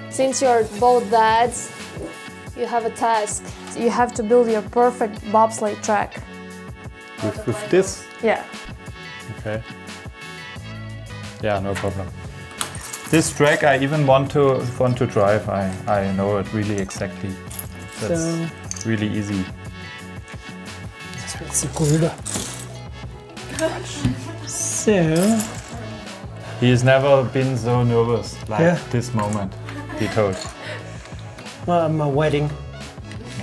Since you're both dads, you have a task. You have to build your perfect bobsleigh track. With this? Yeah. Okay. Yeah, no problem. This track I even want to drive. I know it really exactly. That's really easy. So He's never been so nervous like this moment, he told. well, my wedding.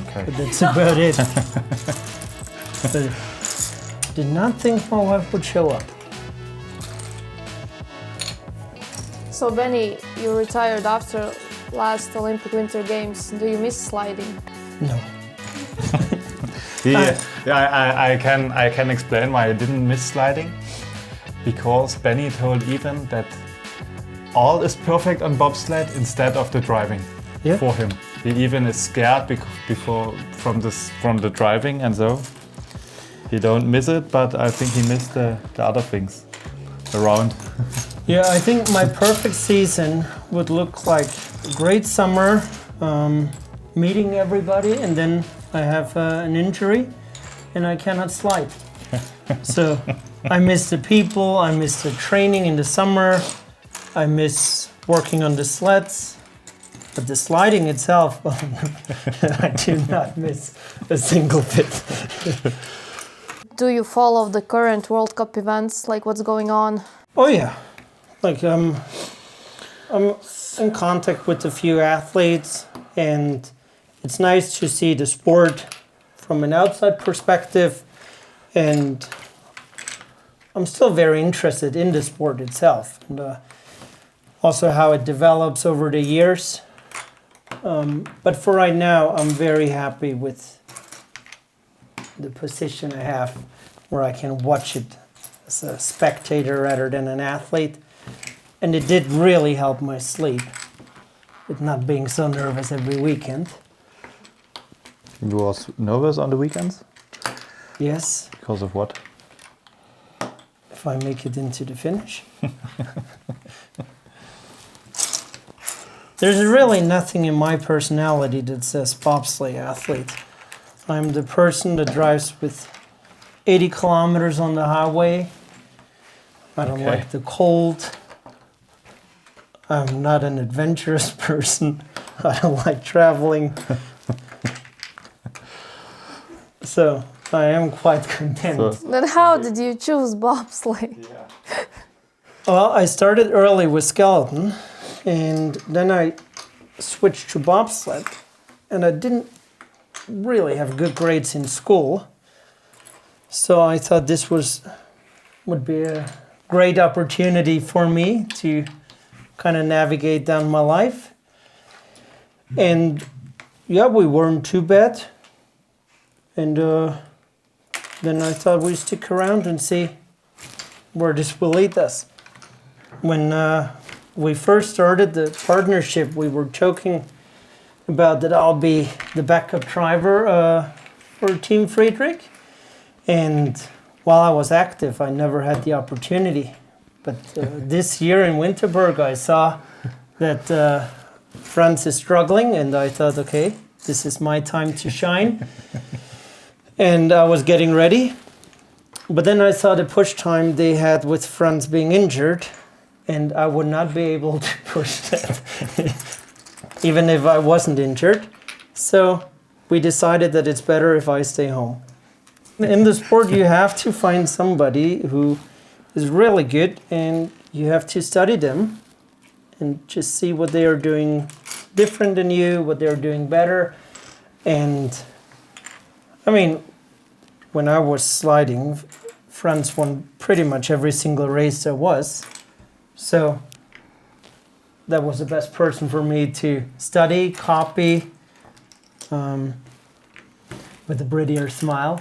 Okay. But that's about it. But did not think my wife would show up. So Benny, you retired after last Olympic Winter Games. Do you miss sliding? No. I can explain why I didn't miss sliding. Because Benny told even that all is perfect on bobsled instead of the driving for him. He even is scared from the driving, and so he don't miss it. But I think he missed the other things around. Yeah, I think my perfect season would look like a great summer, meeting everybody, and then I have an injury and I cannot slide. So I miss the people, I miss the training in the summer, I miss working on the sleds, but the sliding itself, I do not miss a single bit. Do you follow the current World Cup events, like what's going on? Oh yeah, like I'm in contact with a few athletes, and it's nice to see the sport from an outside perspective, and I'm still very interested in the sport itself, and also how it develops over the years. But for right now, I'm very happy with the position I have, where I can watch it as a spectator rather than an athlete. And it did really help my sleep, with not being so nervous every weekend. You was nervous on the weekends? Yes. Because of what? If I make it into the finish. There's really nothing in my personality that says bobsleigh athlete. I'm the person that drives with 80 kilometers on the highway. I don't like the cold. I'm not an adventurous person. I don't like traveling. So I am quite content. Then how did you choose bobsleigh? Well, I started early with skeleton, and then I switched to bobsled, and I didn't really have good grades in school. So I thought this would be a great opportunity for me to kind of navigate down my life. And yeah, we weren't too bad. And then I thought we'd stick around and see where this will lead us. When we first started the partnership, we were joking about that I'll be the backup driver for Team Friedrich. And while I was active, I never had the opportunity. But this year in Winterberg, I saw that Franz is struggling, and I thought, okay, this is my time to shine. And I was getting ready. But then I saw the push time they had with Franz being injured, and I would not be able to push that, even if I wasn't injured. So we decided that it's better if I stay home. In the sport, you have to find somebody who is really good, and you have to study them and just see what they are doing different than you, what they're doing better. And I mean, when I was sliding, Franz won pretty much every single race there was. So that was the best person for me to study, copy, with a prettier smile.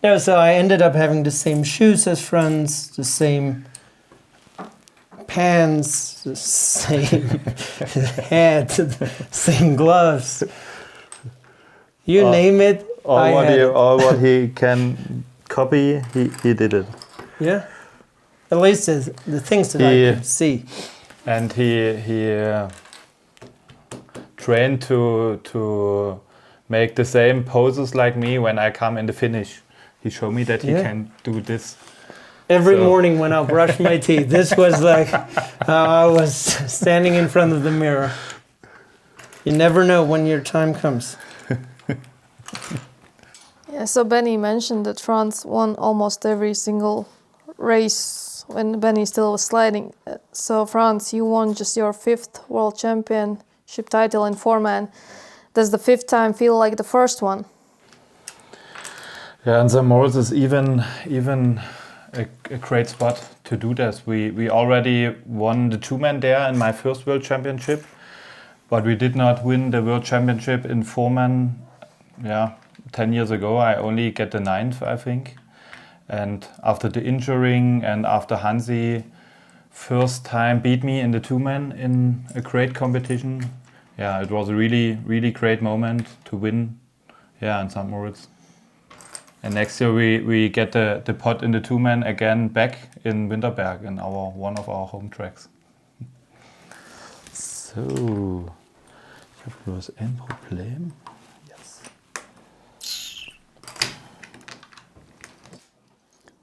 No, so I ended up having the same shoes as Franz, the same pants, the same hat, the same gloves. You name it. All what he can copy, he did it. Yeah. At least the things that I could see. and he trained to make the same poses like me when I come in the finish. He showed me that he can do this. Every morning when I brush my teeth, this was like how I was standing in front of the mirror. You never know when your time comes. Yeah, so Benny mentioned that Franz won almost every single race when Benny still was sliding. So Franz, you won just your 5th World Championship title in 4-man. Does the 5th time feel like the first one? Yeah, and St. Moritz is even a great spot to do this. We already won the 2-man there in my first World Championship, but we did not win the World Championship in 4-man. Yeah, 10 years ago I only get the 9th, I think. And after the injuring and after Hansi first time beat me in the 2-man in a great competition, yeah, it was a really great moment to win, yeah, in St. Moritz. And next year we get the pot in the 2-man again back in Winterberg in one of our home tracks. So, ich habe bloß ein Problem. Yes.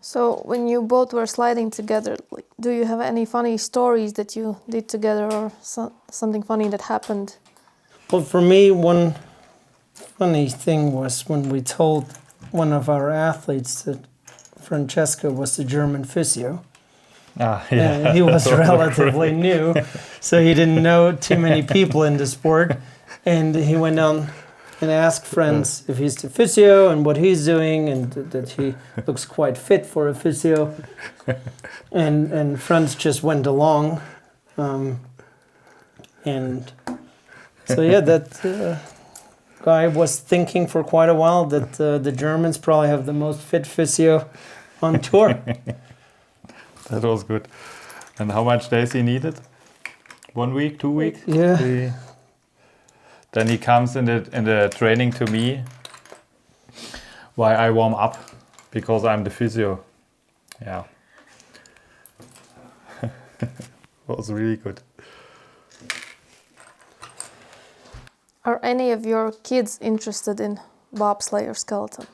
So when you both were sliding together, like, do you have any funny stories that you did together or something funny that happened? Well, for me, one funny thing was when we told one of our athletes that Francesco was the German physio. Yeah. He was relatively new, so he didn't know too many people in the sport. And he went on and asked Franz if he's the physio and what he's doing, and that he looks quite fit for a physio. And Franz just went along. And so, yeah, that guy was thinking for quite a while that the Germans probably have the most fit physio on tour. That was good. And how much days he needed? 1 week, 2 weeks? Yeah. Then he comes in the training to me while I warm up because I'm the physio. Yeah. Was really good. Are any of your kids interested in bobsleigh or skeleton?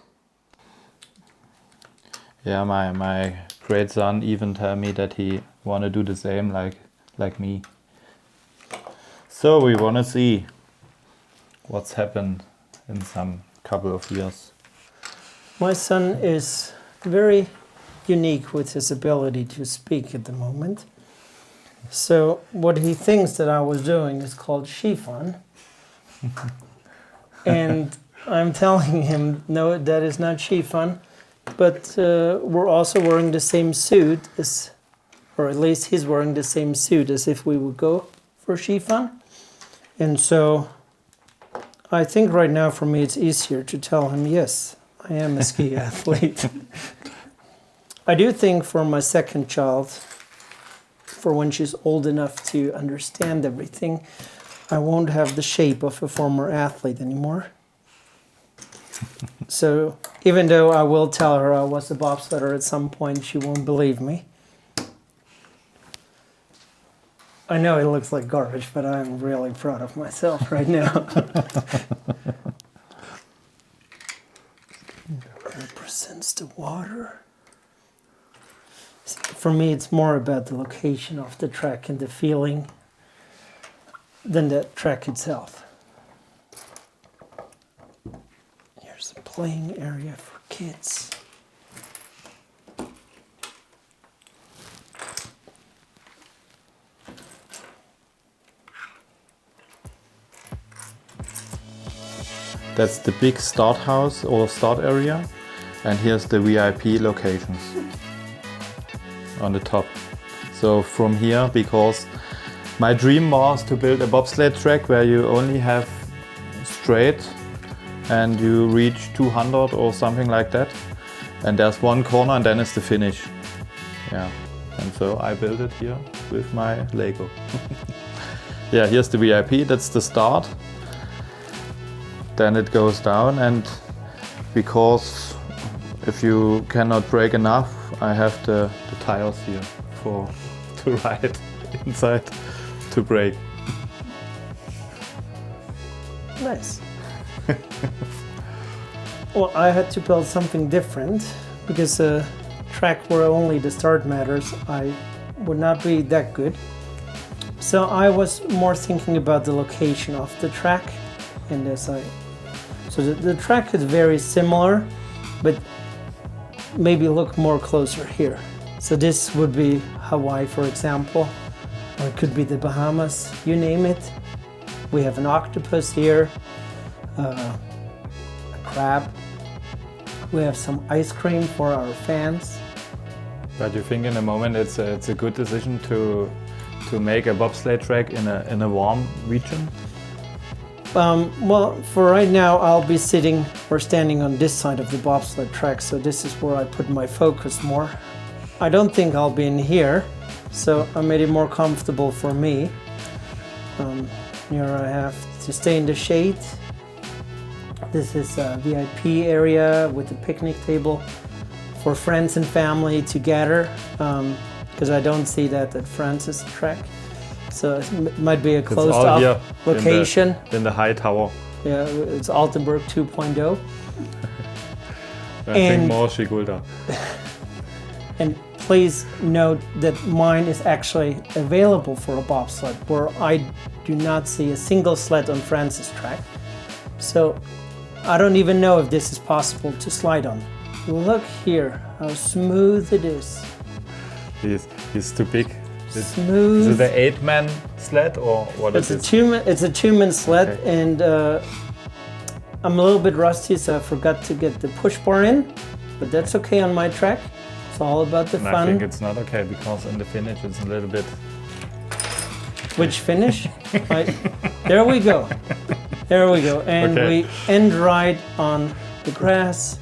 Yeah, my great son even tell me that he want to do the same like me. So we want to see what's happened in some couple of years. My son is very unique with his ability to speak at the moment. So what he thinks that I was doing is called Skifahren. And I'm telling him, no, that is not Skifahren. But we're also wearing the same suit as, or at least he's wearing the same suit as if we would go for Skifahren. And so I think right now for me it's easier to tell him, yes, I am a ski athlete. I do think for my second child, for when she's old enough to understand everything, I won't have the shape of a former athlete anymore. So even though I will tell her I was a bobsledder at some point, she won't believe me. I know it looks like garbage, but I'm really proud of myself right now. Represents the water. For me, it's more about the location of the track and the feeling than the track itself. Here's a playing area for kids. That's the big start house or start area, and here's the VIP locations on the top. So from here, because my dream was to build a bobsled track where you only have straight and you reach 200 or something like that, and there's one corner and then it's the finish. Yeah, and so I built it here with my Lego. Yeah, here's the VIP, that's the start. Then it goes down, and because if you cannot brake enough, I have the tires here to ride inside. to brake. Nice. Well, I had to build something different because a track where only the start matters, I would not be that good. So I was more thinking about the location of the track, and so the track is very similar, but maybe look more closer here. So this would be Hawaii, for example, or it could be the Bahamas, you name it. We have an octopus here, a crab. We have some ice cream for our fans. But you think in a moment it's a good decision to make a bobsleigh track in a warm region? Well, for right now, I'll be sitting or standing on this side of the bobsled track, so this is where I put my focus more. I don't think I'll be in here, so I made it more comfortable for me. Here I have to stay in the shade. This is a VIP area with a picnic table for friends and family to gather, because I don't see that at France's track. So it might be a closed off location. In the high tower. Yeah, it's Altenburg 2.0. I think more Schigulda. And please note that mine is actually available for a bobsled, where I do not see a single sled on France's track. So I don't even know if this is possible to slide on. Look here, how smooth it is. He's too big. Smooth. Is it an 8-man sled or what is it? It's a 2-man sled, okay. And I'm a little bit rusty, so I forgot to get the push bar in, but that's okay on my track. It's all about the fun. I think it's not okay because in the finish it's a little bit. Which finish? There we go. There we go. And okay. We end right on the grass.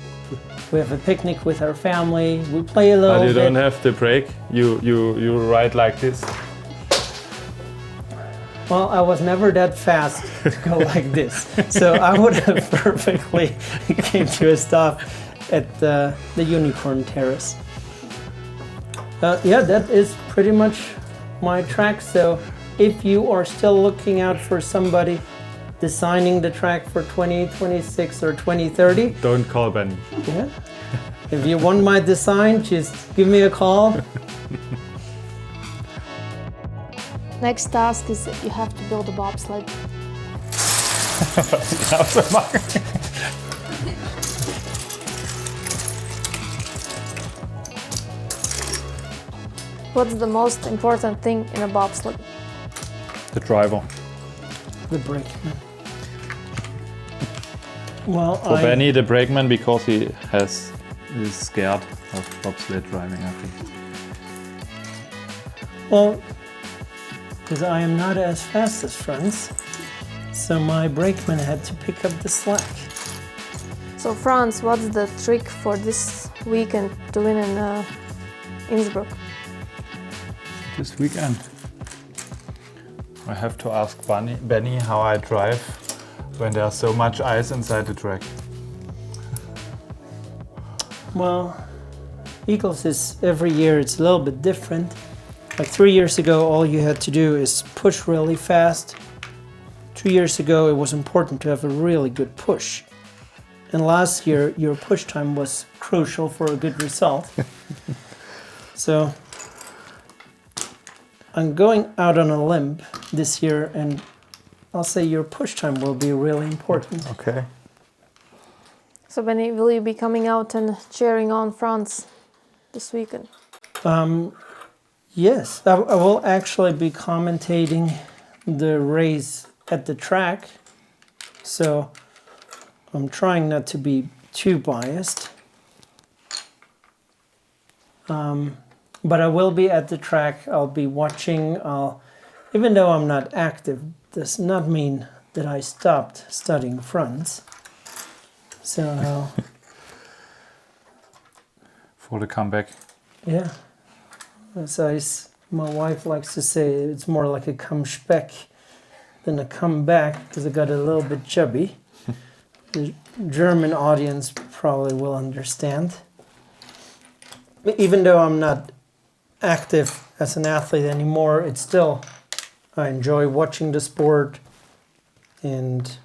We have a picnic with our family. We play a little bit. But you don't have the brake. You ride like this. Well, I was never that fast to go like this, so I would have perfectly came to a stop at the Unicorn Terrace. Yeah, that is pretty much my track. So if you are still looking out for somebody designing the track for 2026 or 2030, don't call Benny. Yeah. If you want my design, just give me a call. Next task is that you have to build a bobsled. What's the most important thing in a bobsled? The driver. The brakeman. Well, for Benny, the brakeman, because he is scared of bobsled driving, I think. Well, because I am not as fast as Franz, so my brakeman had to pick up the slack. So Franz, what's the trick for this weekend to win in Innsbruck? This weekend? I have to ask Benny how I drive when there's so much ice inside the track. Well, Eagles is every year it's a little bit different. Like 3 years ago, all you had to do is push really fast. 2 years ago, it was important to have a really good push. And last year, your push time was crucial for a good result. So I'm going out on a limb this year, and I'll say your push time will be really important. Okay. So Benny, will you be coming out and cheering on Franz this weekend? Yes, I will actually be commentating the race at the track. So I'm trying not to be too biased. But I will be at the track. I'll be watching. Even though I'm not active, does not mean that I stopped studying Franz. So for the comeback. Yeah. As my wife likes to say, it's more like a come-speck than a comeback, because I got a little bit chubby. The German audience probably will understand. Even though I'm not active as an athlete anymore, it's still, I enjoy watching the sport, and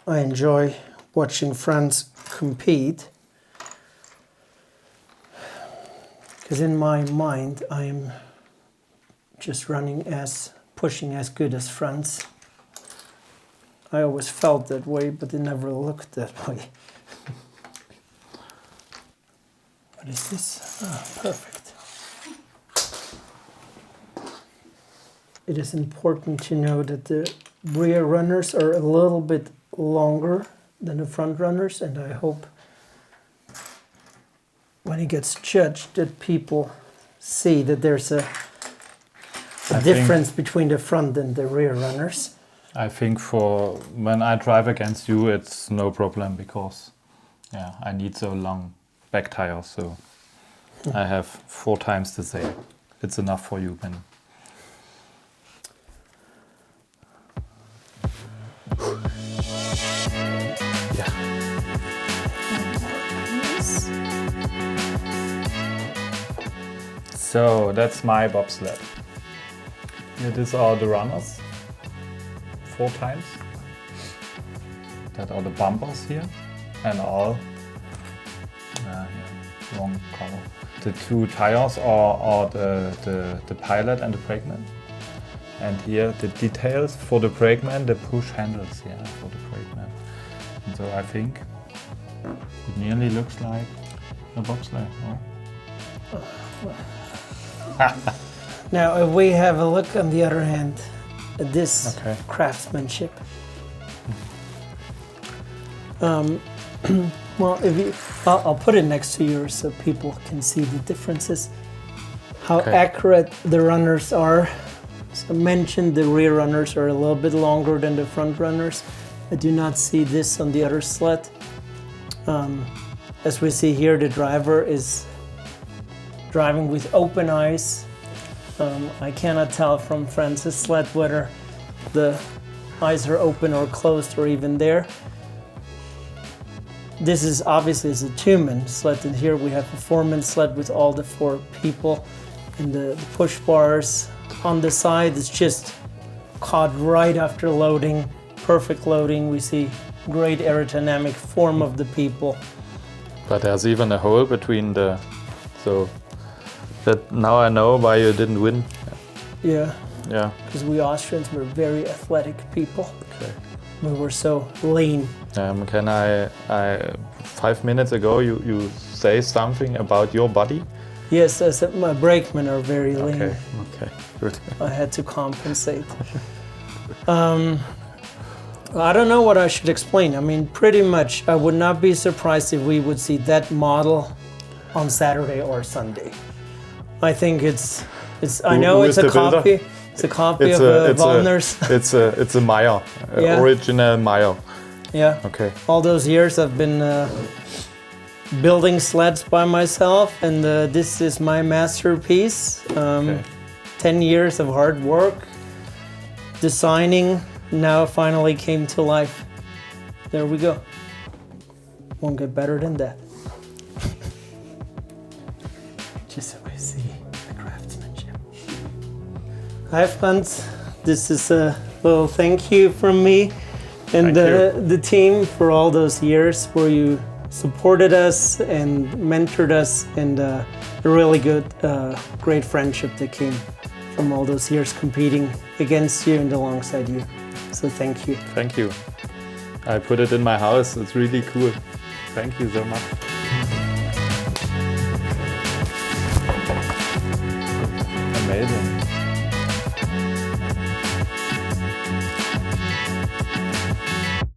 I enjoy watching Franz compete. Because in my mind, I am just pushing as good as Franz. I always felt that way, but it never looked that way. What is this? Ah, perfect. It is important to know that the rear runners are a little bit longer than the front runners, and I hope when it gets judged that people see that there's a difference between the front and the rear runners. I think for when I drive against you, it's no problem because I need so long back tires, so I have 4 times the same. It's enough for you, Ben. Yeah. So that's my bobsled. Here, these are the runners. 4 times. That are the bumpers here, and all. Wrong color. The 2 tires are the pilot and the brakeman. And here the details for the brakeman, the push handles here for the brakeman. And so I think it nearly looks like a bobsleigh. No? Now, if we have a look on the other hand at this craftsmanship. Well, I'll put it next to yours so people can see the differences. How accurate the runners are. As I mentioned, the rear runners are a little bit longer than the front runners. I do not see this on the other sled. As we see here, the driver is driving with open eyes. I cannot tell from Franz's sled whether the eyes are open or closed or even there. This is obviously a 2-man sled, and here we have a 4-man sled with all the 4 people, and the push bars on the side is just caught right after loading, perfect loading. We see great aerodynamic form of the people. But there's even a hole between the, so that now I know why you didn't win. Yeah. Yeah. Because we Austrians were very athletic people. Okay. We were so lean. Can I 5 minutes ago you say something about your body? Yes, I said my brakemen are very lean. Okay, good. I had to compensate. I don't know what I should explain. I mean, pretty much, I would not be surprised if we would see that model on Saturday or Sunday. I think it's. I know it's a copy. It's a copy of Wallner's. It's a Maier, original Maier. Yeah. Okay. All those years I've been building sleds by myself, and this is my masterpiece. 10 years of hard work, designing, now finally came to life. There we go. Won't get better than that. Just so I see the craftsmanship. Hi Franz, this is a little thank you from me and the team for all those years where you supported us and mentored us, and a really good, great friendship that came from all those years competing against you and alongside you. So thank you. Thank you. I put it in my house. It's really cool. Thank you so much. Amazing.